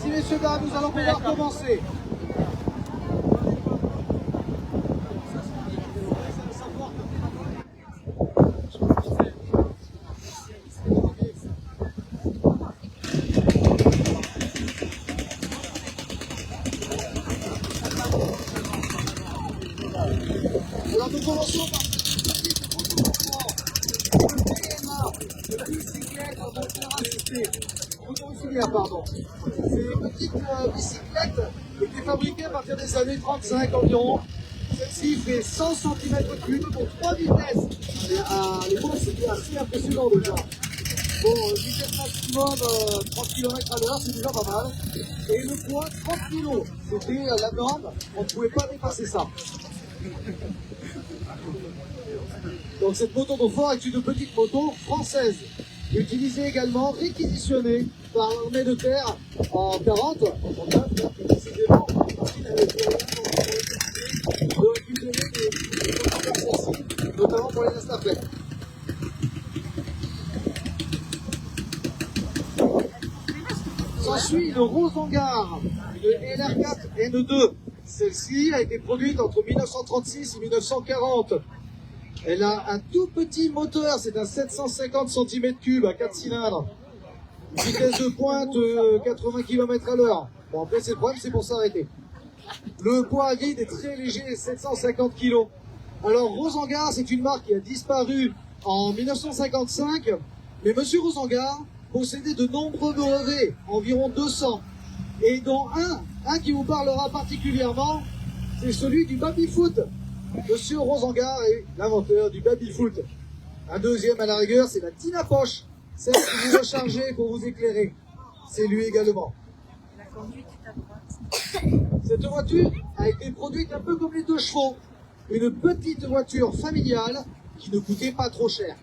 Merci messieurs, dames, nous allons pouvoir commencer. Alors nous commençons par de bicyclette en moteur assisté. Motoricillaire, pardon. Ces petites bicyclettes étaient fabriquées à partir des années 35 environ. Celle-ci fait 100 cm3 pour 3 vitesses. Et à l'époque, c'était assez impressionnant déjà. Bon, vitesse maximum 30 km à l'heure, c'est déjà pas mal. Et le poids, 30 kg. C'était la norme, on ne pouvait pas dépasser ça. Donc cette moto Beaufort est une petite moto française, utilisée également, réquisitionnée par l'armée de terre en 40, en 39, précisément, parce qu'il avait fait de récupérer des notamment pour les estafettes. S'ensuit le Rosengar, une LR4 N2. Celle-ci a été produite entre 1936 et 1940. Elle a un tout petit moteur, c'est un 750 cm3 à 4 cylindres. Une vitesse de pointe 80 km à l'heure. Bon, après c'est le problème, c'est pour s'arrêter. Le poids à vide est très léger, 750 kg. Alors Rosengar, c'est une marque qui a disparu en 1955, mais Monsieur Rosengar possédait de nombreux brevets, environ 200. Et dont un qui vous parlera particulièrement, c'est celui du baby-foot. Monsieur Rosengar est l'inventeur du baby-foot. Un deuxième à la rigueur, c'est la Tina Poche, celle que vous rechargez pour vous éclairer. C'est lui également. La conduite est à droite. Cette voiture a été produite un peu comme les 2 chevaux. Une petite voiture familiale qui ne coûtait pas trop cher.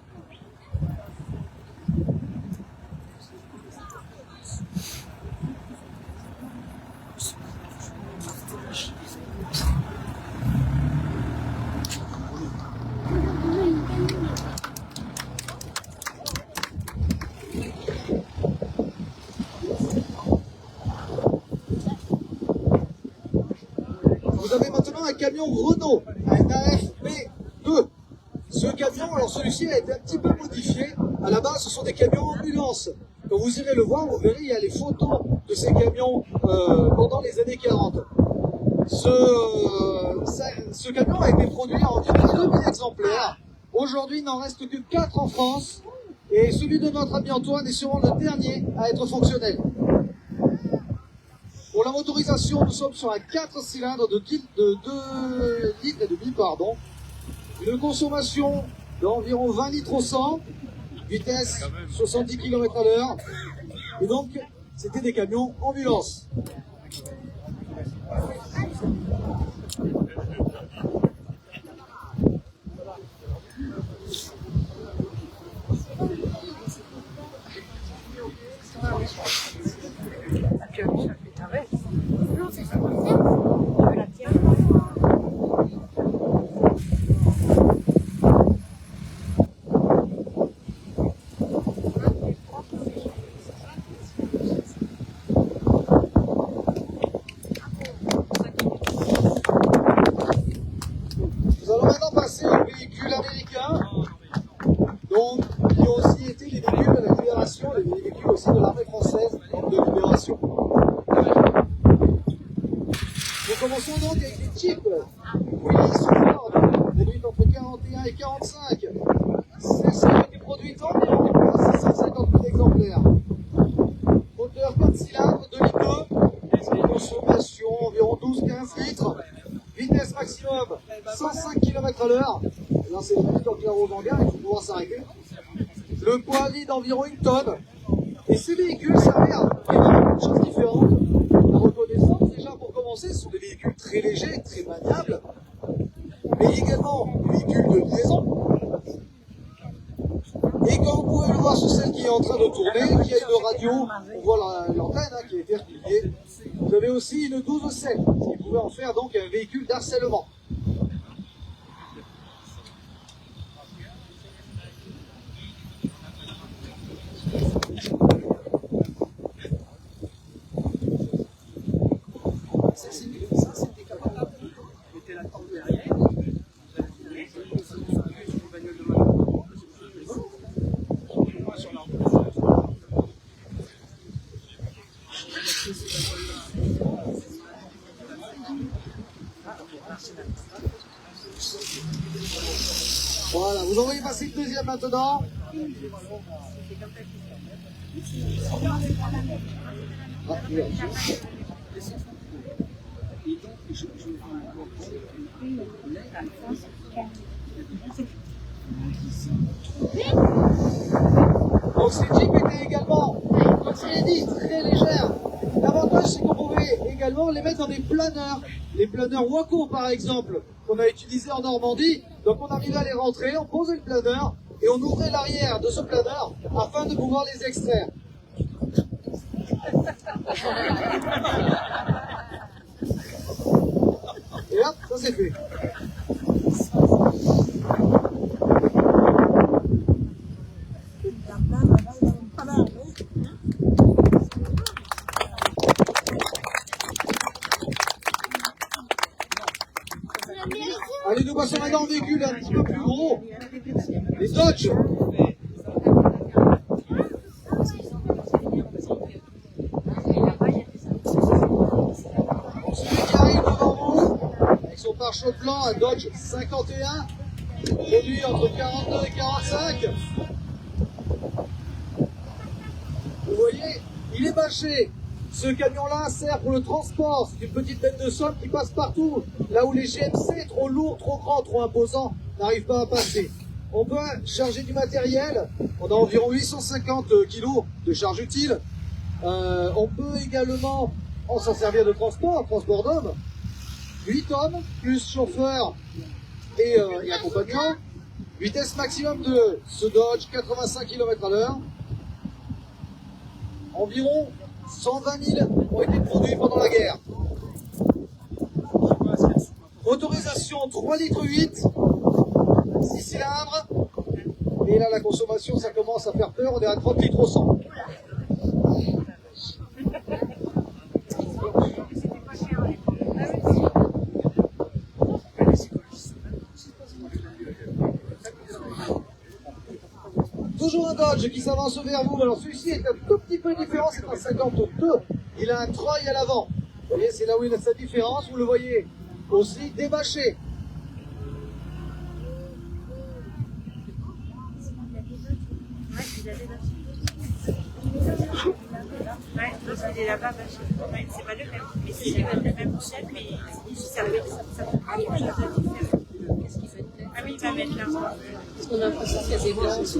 Vous avez maintenant un camion Renault, un AFP2. Ce camion, alors celui-ci a été un petit peu modifié. À la base, ce sont des camions ambulances. Quand vous irez le voir, vous verrez, il y a les photos de ces camions pendant les années 40. Ce camion a été produit en environ 2000 exemplaires. Aujourd'hui, il n'en reste que 4 en France. Et celui de notre ami Antoine est sûrement le dernier à être fonctionnel. Pour la motorisation, nous sommes sur un 4 cylindres de 2 litres et demi, pardon. Une consommation d'environ 20 litres au 100, vitesse 70 km à l'heure. Et donc, c'était des camions ambulance. Nous allons maintenant passer aux véhicules américains, donc, qui ont aussi été les véhicules de la Libération, les véhicules aussi de l'armée française de Libération. Nous commençons donc avec les Jeeps Willys Ford, produites entre 41 et 45. Celles-ci ont été produites environ 650 000 exemplaires. Moteur 4 cylindres, 2 litres 2, consommation environ 12-15 litres. Vitesse maximum 105 km à l'heure. Là, c'est le même temps que la Rosengar, il faut pouvoir s'arrêter. Le poids vide d'environ 1 tonne. Et ces véhicules servaient à énormément de choses différentes. La reconnaissance, déjà pour commencer, ce sont des véhicules très légers, très maniables, mais également des véhicules de liaison. Et comme vous pouvez le voir sur celle qui est en train de tourner, qui a une radio, on voit l'antenne qui a été repliée. Vous avez aussi une 12-7, ce qui pouvait en faire donc un véhicule d'harcèlement. Voici le deuxième maintenant. Ah, oui. Donc ces jeeps étaient également, comme je l'ai dit, très légères. L'avantage c'est qu'on pouvait également les mettre dans des planeurs. Les planeurs Waco par exemple, qu'on a utilisés en Normandie. Donc on arrivait à les rentrer, on posait le planeur et on ouvrait l'arrière de ce planeur afin de pouvoir les extraire. Et hop, ça c'est fait. Allez, nous passons maintenant en véhicule un petit peu plus gros. Les Dodge. Celui qui arrive devant vous, avec son pare-choc blanc, un Dodge 51, produit entre 42 et 45. Vous voyez, il est bâché. Ce camion-là sert pour le transport. C'est une petite bête de somme qui passe partout. Là où les GMC, trop lourds, trop grands, trop imposants, n'arrivent pas à passer. On peut charger du matériel. On a environ 850 kg de charge utile. On peut également s'en servir de transport d'hommes. 8 hommes, plus chauffeur et accompagnant. Vitesse maximum de ce Dodge, 85 km/h. Environ 120 000 ont été produits pendant la guerre. Motorisation 3,8 litres, 6 cylindres. Et là, la consommation, ça commence à faire peur. On est à 30 litres au 100. Toujours un Dodge qui s'avance vers vous. Alors celui-ci est un tout petit peu différent, c'est un 52. Il a un treuil à l'avant. Vous voyez, c'est là où il a sa différence. Vous le voyez aussi débâché. Ouais, il est là-bas, ouais, c'est pas le même. Mais c'est le même chef, mais ça fait pas quelque chose de différent. Ah oui, il va mettre là. Parce qu'on a l'impression qu'il y a des blancs aussi.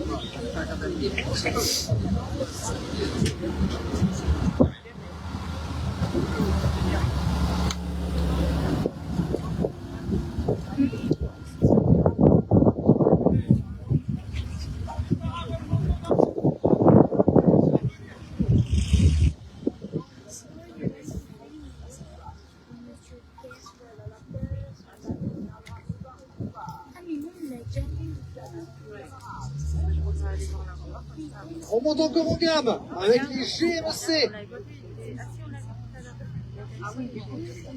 On monte encore en gamme avec les GMC.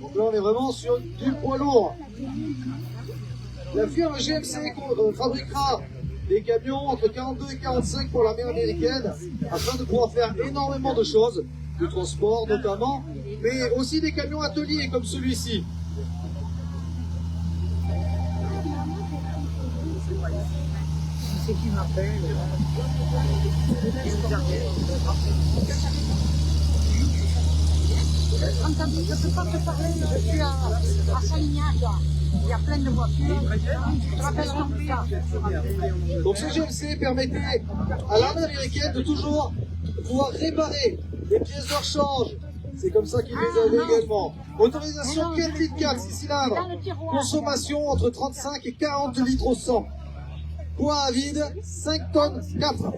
Donc là, on est vraiment sur du poids lourd. La firme GMC fabriquera des camions entre 42 et 45 pour l'armée américaine afin de pouvoir faire énormément de choses, du transport notamment, mais aussi des camions ateliers comme celui-ci. C'est qui m'appelle? Je ne peux pas te parler, je suis à Salignac. Il y a plein de voitures. Je te rappellerai plus tard. Donc ce GMC permettait à l'armée américaine de toujours pouvoir réparer les pièces de rechange. C'est comme ça qu'ils les avaient également. Motorisation 4 litres 4, 6 cylindres. Consommation entre 35 et 40 litres au 100. Poids à vide, 5 tonnes 4.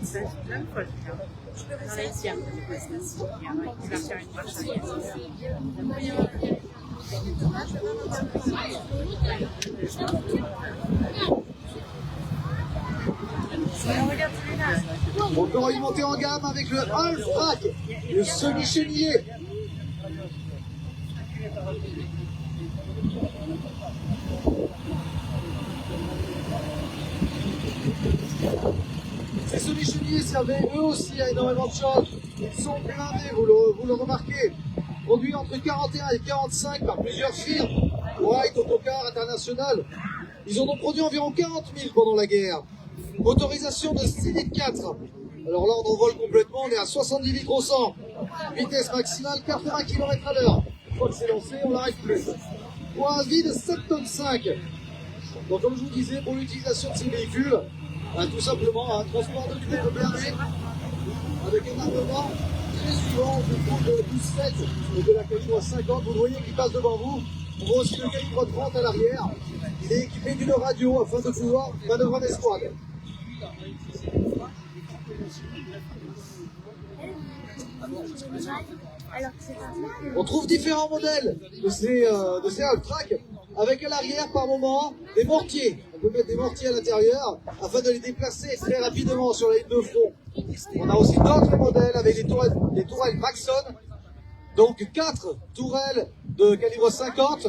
C'est plein de fois. ici après les prestations. Il va faire une marche arrière. Regarde celui-là. Encore une montée en gamme avec le Half-Track, le semi-chenillé. Ces semi-chenillés servaient eux aussi à énormément de choses. Ils sont blindés, vous le remarquez. Produits entre 41 et 45 par plusieurs firmes. White, Autocar, International. Ils en ont produit environ 40 000 pendant la guerre. Motorisation de 6 litres 4. Alors là, on envole complètement, on est à 70 litres au 100. Vitesse maximale 80 km à l'heure. Une fois que c'est lancé, on l'arrête plus. Poids à vide 7 tonnes 5. Donc comme je vous disais, pour l'utilisation de ces véhicules, tout simplement un transport de terre blindé avec un armement très suivant du coup de 12-7 et de la calibre 50. Vous le voyez qui passe devant vous. On voit aussi le calibre 30 à l'arrière. Il est équipé d'une radio afin de pouvoir manœuvrer en escouade. On trouve différents modèles de ces Half-Track avec à l'arrière par moment des mortiers. On peut mettre des mortiers à l'intérieur afin de les déplacer très rapidement sur la ligne de front. On a aussi d'autres modèles avec des tourelles Maxson, donc 4 tourelles de calibre 50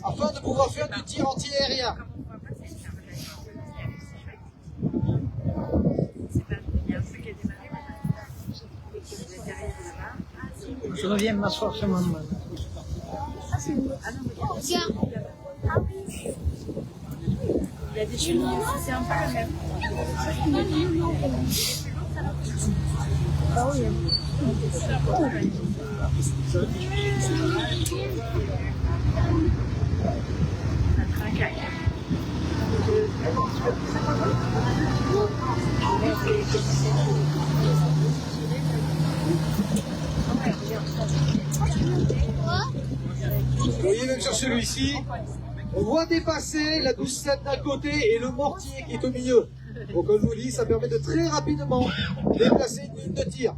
afin de pouvoir faire du tir anti-aérien. Je reviens m'asseoir chez maman. Il y a des chenilles aussi, c'est un peu le même. Ah oui. Vous voyez même sur celui-ci, on voit dépasser la 12-7 d'un côté et le mortier qui est au milieu. Donc comme je vous dis, ça permet de très rapidement déplacer une ligne de tir.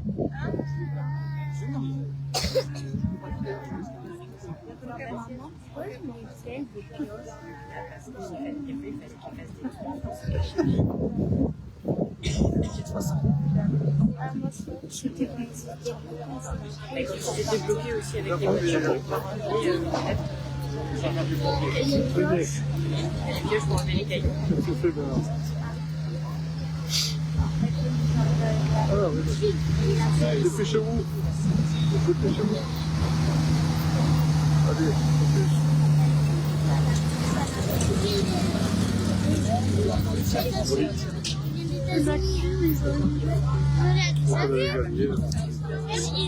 C'était bloqué aussi avec les voitures. Les pièges pour enlever les cailloux. Dépêchez-vous. Dépêchez-vous. Allez,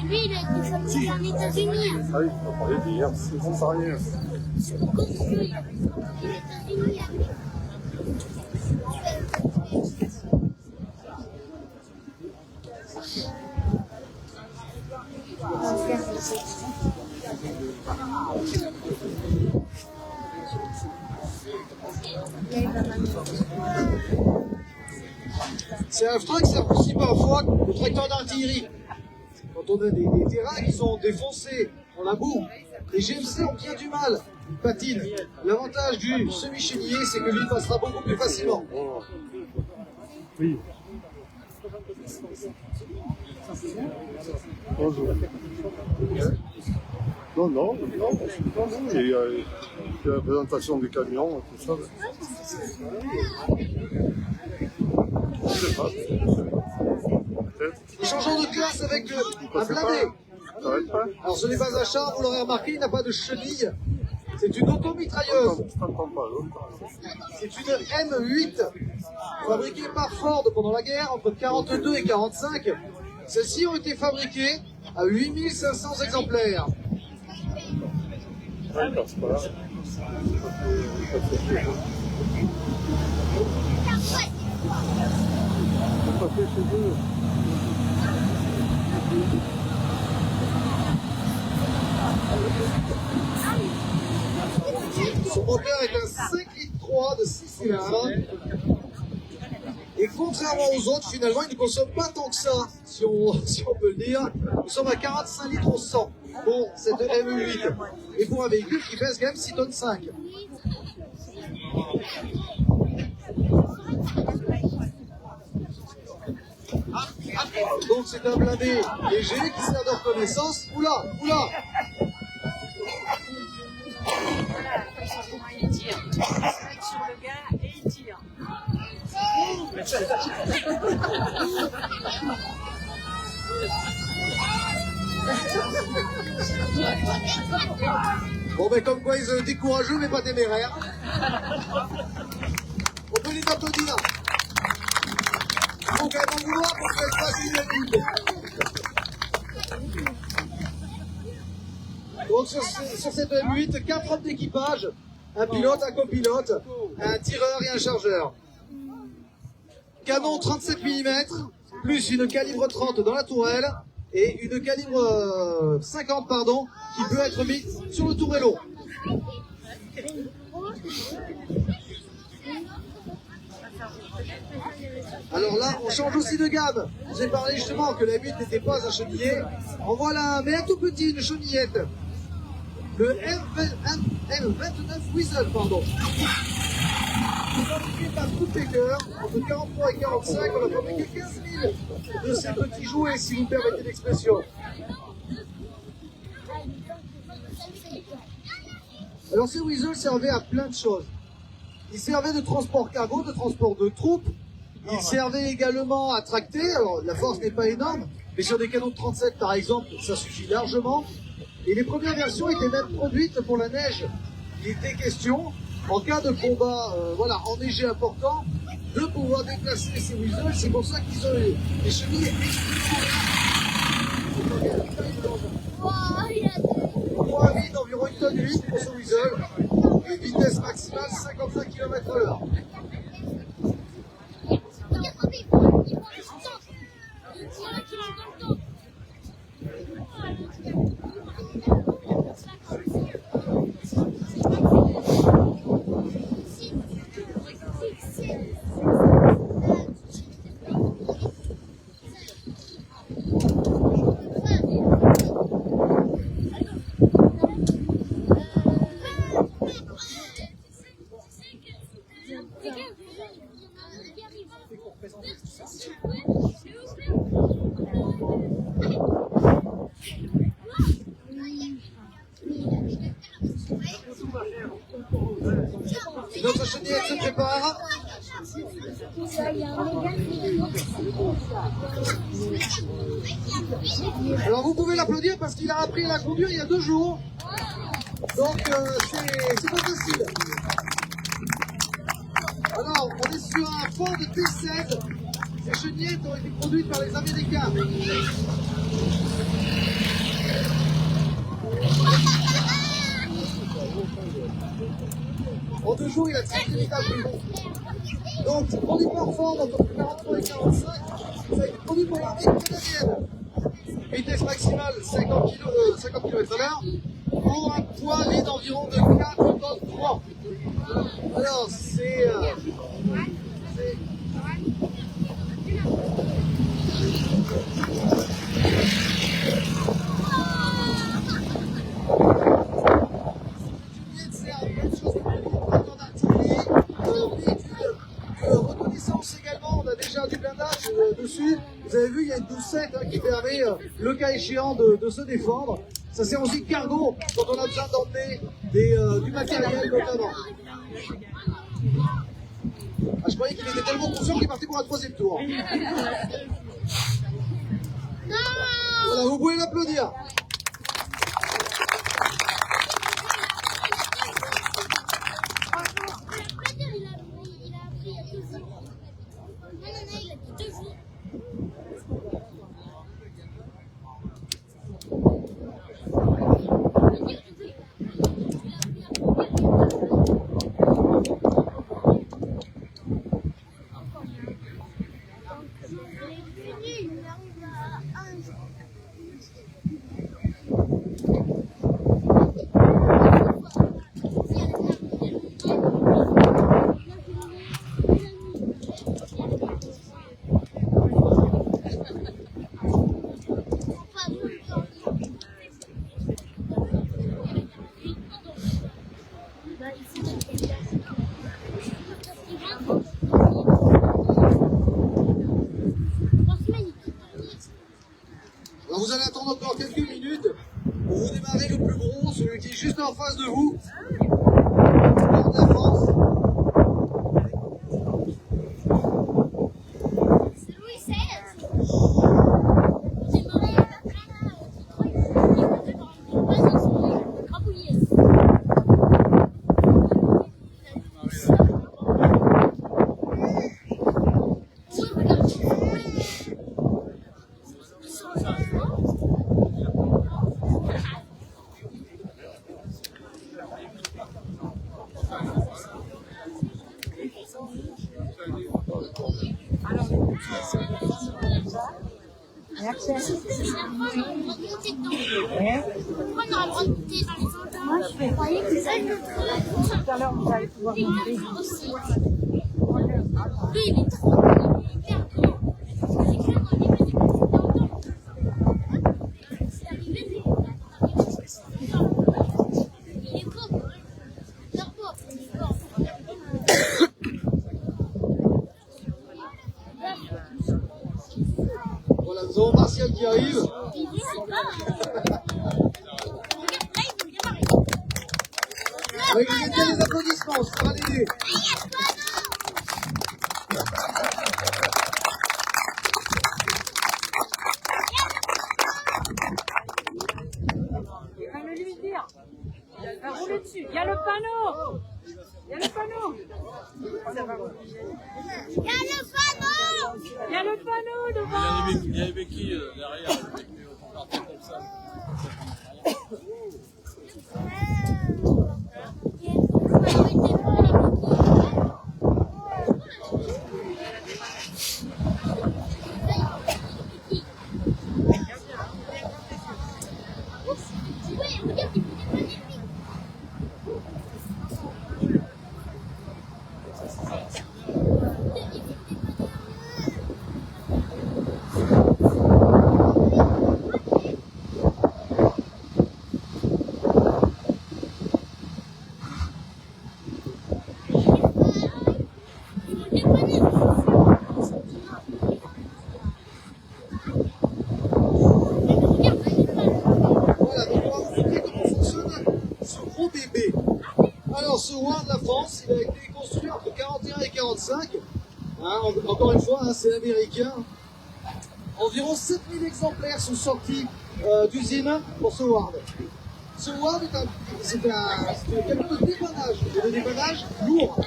Lui, il a été fabriqué en États-Unis. ah oui, on parlait d'hier, c'est bon, ça rien. Construit aux États-Unis. Ces Half-Track servent aussi parfois de tracteurs d'artillerie. Quand on a des terrains qui sont défoncés dans la boue, les GMC ont bien du mal, ils patinent. L'avantage du semi-chenillé, c'est que lui passera beaucoup plus facilement. Oui. Bonjour. Non, non, il y a la présentation des camions, tout ça. Je sais pas. Peut-être. Changeons de classe avec un blindé. Ça va être pas. Alors ce n'est pas un char, vous l'aurez remarqué, il n'a pas de chenille. C'est une automitrailleuse. Je t'entends pas, l'autre. C'est une M8 fabriquée par Ford pendant la guerre entre 42 et 45. Celles-ci ont été fabriquées à 8500 exemplaires. Ouais, c'est pas grave. C'est pas fait chez eux. Son moteur est un 5,3 litres de 6 cylindres et compte contrairement aux autres, finalement, ils ne consomment pas tant que ça, si on peut le dire. Nous sommes à 45 litres au 100 pour cette ME8. Et pour un véhicule qui pèse quand même 6 tonnes 5. Donc c'est un blindé léger qui sert de reconnaissance. Oula, oula! Voilà, comment il tire. Il se met sur le gars et il tire. Bon ben comme quoi ils ont été courageux mais pas téméraires. On peut les applaudir. Il faut quand même en vouloir pour qu'elle fasse une minute. Donc sur cette M8, 4 hommes d'équipage, un pilote, un copilote, un tireur et un chargeur. Canon 37 mm, plus une calibre 30 dans la tourelle et une calibre 50 pardon, qui peut être mise sur le tourello. Alors là, on change aussi de gamme. Je vous ai parlé justement que la 8 n'était pas un chenillet. En voilà un, mais un tout petit, une chenillette. Le M29 Weasel, pardon. Fabriqué par Woodpecker, entre 43 et 45, on a fabriqué 15 000 de ces petits jouets, si vous me permettez l'expression. Alors ces Weasel servaient à plein de choses. Ils servaient de transport cargo, de transport de troupes. Ils servaient également à tracter. Alors la force n'est pas énorme, mais sur des canons de 37 par exemple, ça suffit largement. Et les premières versions étaient même produites pour la neige. Il était question, en cas de combat enneigé important, de pouvoir déplacer ces Weasel. C'est pour ça qu'ils ont les chenilles. Pour un vide d'environ 1 tonne 8 pour ce Weasel. Et vitesse maximale 55 km/h. Notre chenillette se prépare. Alors vous pouvez l'applaudir parce qu'il a appris à la conduire il y a 2 jours. Donc c'est pas facile. Alors on est sur un Ford T16. Ces chenillettes ont été produites par les Américains. En 2 jours, il a tiré les tables. Donc, on est performant entre 43 et 45. Ça a été produit pour l'armée canadienne. Vitesse maximale 50 km/h pour un poids vide d'environ de 4 tonnes 3. Alors, c'est reconnaissance également, on a déjà du blindage dessus. Vous avez vu, il y a une doucette qui permet, le cas échéant, de se défendre. Ça sert aussi de cargo quand on a besoin d'emmener du matériel notamment. Ah, je croyais qu'il était tellement conscient qu'il est parti pour un 3e tour. Voilà, vous pouvez l'applaudir. gros, celui qui est juste en face de vous. Nord de la France. C'est Louis XVI. J'ai marré à la traîne, il pas son crabouillet. Pourquoi on a le droit de monter dans les endroits? Moi, je croyais que ça, tout à l'heure, vous allez pouvoir monter. Lui, il est trop grand, il est hyper grand. C'est clair dans les vidéos précédentes. C'est arrivé, il est beau. J'adore beau. Il est beau. Voilà, nous avons Martial qui arrive. Oui, vous mettez les applaudissements, ça va l'aider. Il va le lui dire. Il va rouler dessus. Il y a le panneau. Il y a le panneau. Il y a le panneau. Il y a le panneau devant. Il y a les béquilles derrière. Comme ça. Voilà, donc on va vous montrer comment fonctionne ce gros bébé. Alors, ce War de la France, il a été construit entre 41 et 45. Hein, encore une fois, hein, c'est américain. Environ 7000 exemplaires sont sortis d'usine pour ce Ward. Ce Ward c'est un camion de dépannage, et de dépannage lourd.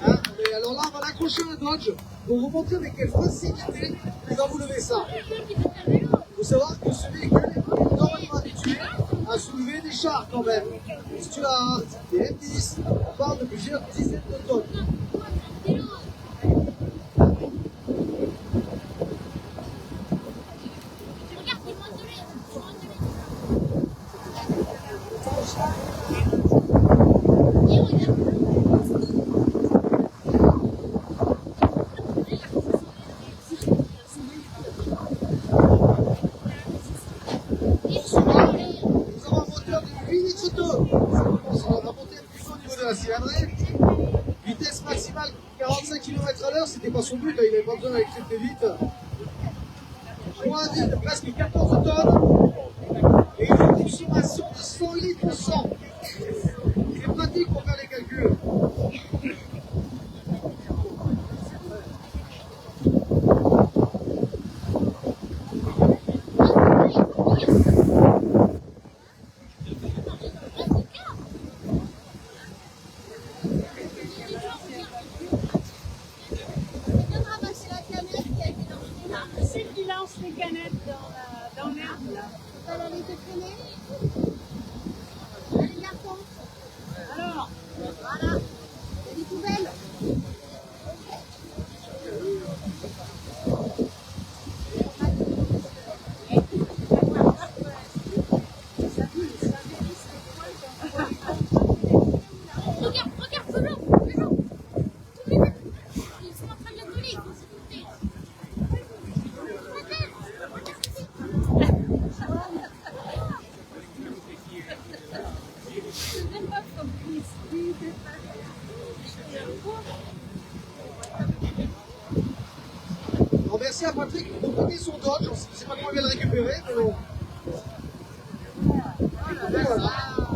Hein. Et alors là, on va l'accrocher à un Dodge pour vous montrer avec quelle facilité il va vous lever ça. Il faut savoir que ce véhicule est normalement habitué à soulever des chars quand même. Des Stuart, des M10, on parle de plusieurs dizaines de tonnes. Nous avons un moteur de 8 litres d'eau. On va monter un petit peu au niveau de la cylindrée. Vitesse maximale 45 km/h, c'était pas son but, il n'avait pas besoin d'aller très vite. Poids à vide de presque 14 tonnes. Et une consommation de 100 litres au 100. C'est pratique pour faire les calculs. C'est qui lance les canettes dans l'herbe là. Elle allait te traîner. Allez, garçon. Alors, Voilà. Il y a des poubelles. Regarde, regarde, toujours. Ils sont en train de voler, ils vont s'écouter. Alors merci à Patrick de prêter son Dodge. On ne sait pas comment il va le récupérer, mais bon. Voilà.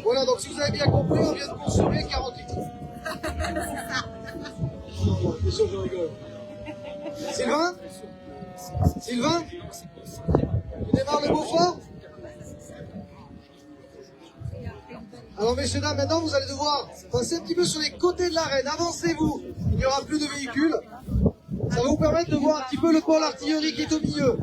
Voilà, donc si vous avez bien compris, on vient de consommer 40 litres. Bien sûr, je rigole. Sylvain? Sylvain? Tu démarres le Beaufort? Alors messieurs, dames, maintenant vous allez devoir passer un petit peu sur les côtés de l'arène. Avancez-vous, il n'y aura plus de véhicules. Ça va vous permettre de voir un petit peu le pôle artillerie qui est au milieu.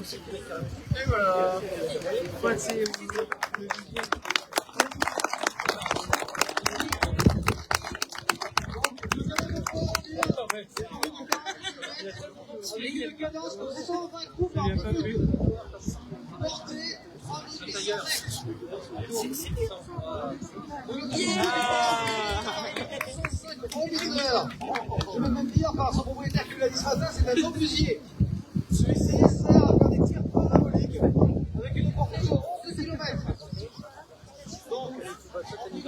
Et voilà. Une cadence de 120 coups par minute. Portée 3800 mètres. Je peux même dire par son propriétaire qui l'a dit ce matin, c'est un obusier. Celui-ci sert à faire des tirs paraboliques avec une portée de 11 km. Donc, il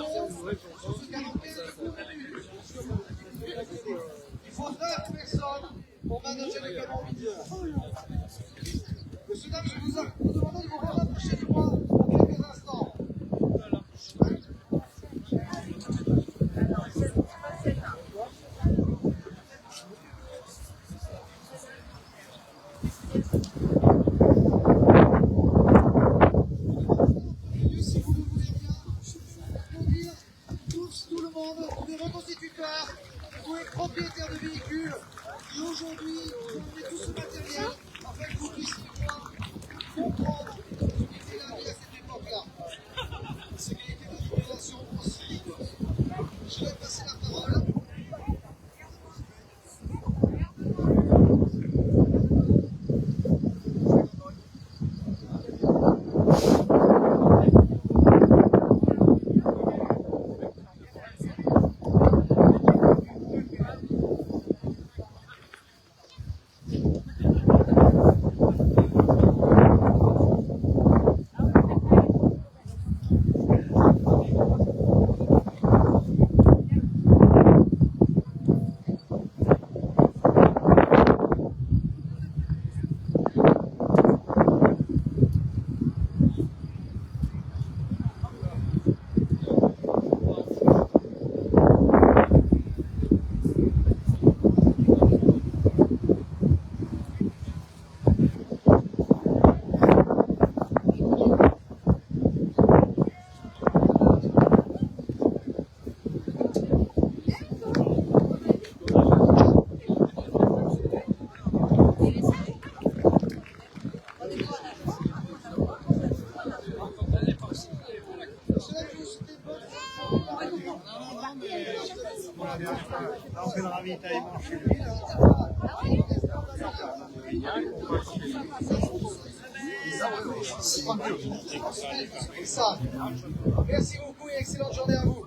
faut 9 personnes pour manager le canon videur. Monsieur, dame, je vous demande de vous rapprocher de moi pour quelques instants. Si vous le voulez bien, pour dire tout le monde, tous les reconstituteurs, tous les propriétaires de véhicules qui aujourd'hui ont mis tout ce matériel afin que vous puissiez voir, comprendre et la vie à cette fait le ravitaillement chez lui. Ça. Merci beaucoup et excellente journée à vous.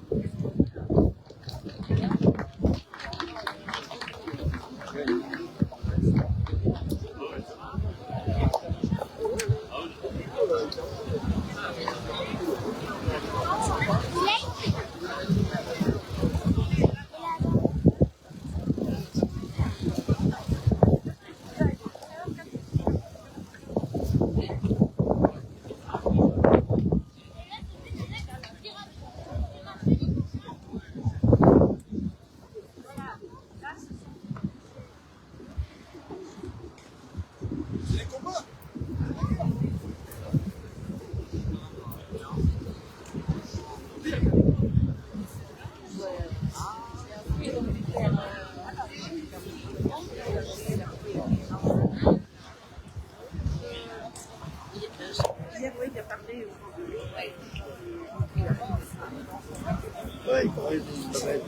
Hier, oui, il a parlé. Ouais, il paraît que ça va être.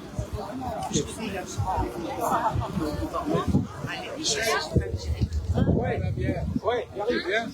Ouais, il arrive bien.